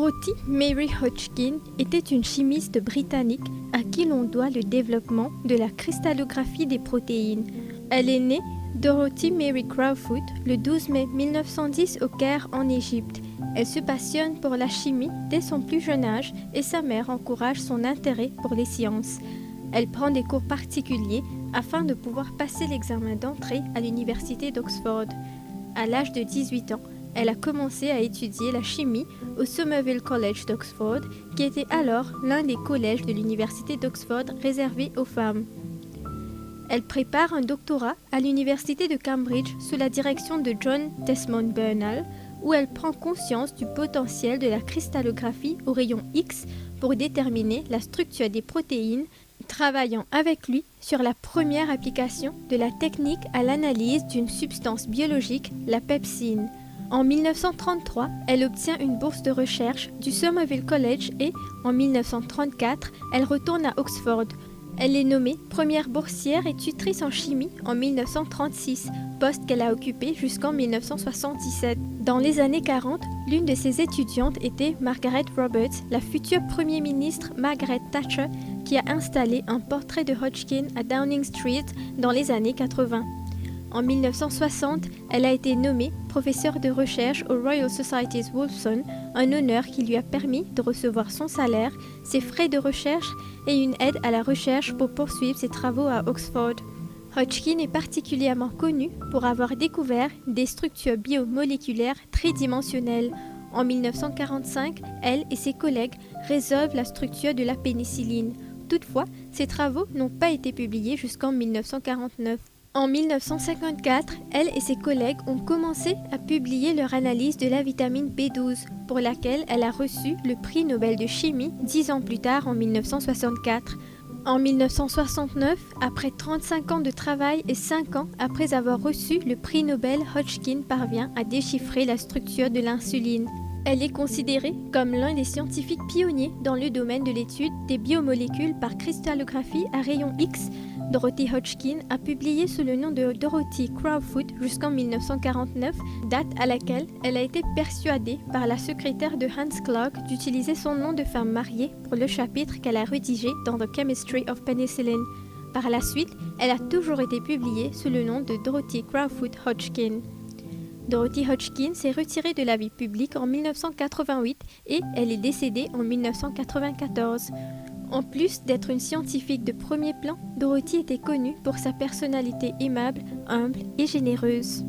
Dorothy Mary Hodgkin était une chimiste britannique à qui l'on doit le développement de la cristallographie des protéines. Elle est née Dorothy Mary Crowfoot le 12 mai 1910 au Caire en Égypte. Elle se passionne pour la chimie dès son plus jeune âge et sa mère encourage son intérêt pour les sciences. Elle prend des cours particuliers afin de pouvoir passer l'examen d'entrée à l'université d'Oxford. À l'âge de 18 ans, elle a commencé à étudier la chimie au Somerville College d'Oxford, qui était alors l'un des collèges de l'université d'Oxford réservés aux femmes. Elle prépare un doctorat à l'université de Cambridge sous la direction de John Desmond Bernal, où elle prend conscience du potentiel de la cristallographie au rayon X pour déterminer la structure des protéines, travaillant avec lui sur la première application de la technique à l'analyse d'une substance biologique, la pepsine. En 1933, elle obtient une bourse de recherche du Somerville College et, en 1934, elle retourne à Oxford. Elle est nommée première boursière et tutrice en chimie en 1936, poste qu'elle a occupé jusqu'en 1977. Dans les années 40, l'une de ses étudiantes était Margaret Roberts, la future Premier ministre Margaret Thatcher, qui a installé un portrait de Hodgkin à Downing Street dans les années 80. En 1960, elle a été nommée professeure de recherche au Royal Society's Wolfson, un honneur qui lui a permis de recevoir son salaire, ses frais de recherche et une aide à la recherche pour poursuivre ses travaux à Oxford. Hodgkin est particulièrement connue pour avoir découvert des structures biomoléculaires tridimensionnelles. En 1945, elle et ses collègues résolvent la structure de la pénicilline. Toutefois, ses travaux n'ont pas été publiés jusqu'en 1949. En 1954, elle et ses collègues ont commencé à publier leur analyse de la vitamine B12, pour laquelle elle a reçu le prix Nobel de chimie 10 ans plus tard en 1964. En 1969, après 35 ans de travail et 5 ans après avoir reçu le prix Nobel, Hodgkin parvient à déchiffrer la structure de l'insuline. Elle est considérée comme l'un des scientifiques pionniers dans le domaine de l'étude des biomolécules par cristallographie à rayon X. Dorothy Hodgkin a publié sous le nom de Dorothy Crowfoot jusqu'en 1949, date à laquelle elle a été persuadée par la secrétaire de Hans Clark d'utiliser son nom de femme mariée pour le chapitre qu'elle a rédigé dans The Chemistry of Penicillin. Par la suite, elle a toujours été publiée sous le nom de Dorothy Crowfoot Hodgkin. Dorothy Hodgkin s'est retirée de la vie publique en 1988 et elle est décédée en 1994. En plus d'être une scientifique de premier plan, Dorothy était connue pour sa personnalité aimable, humble et généreuse.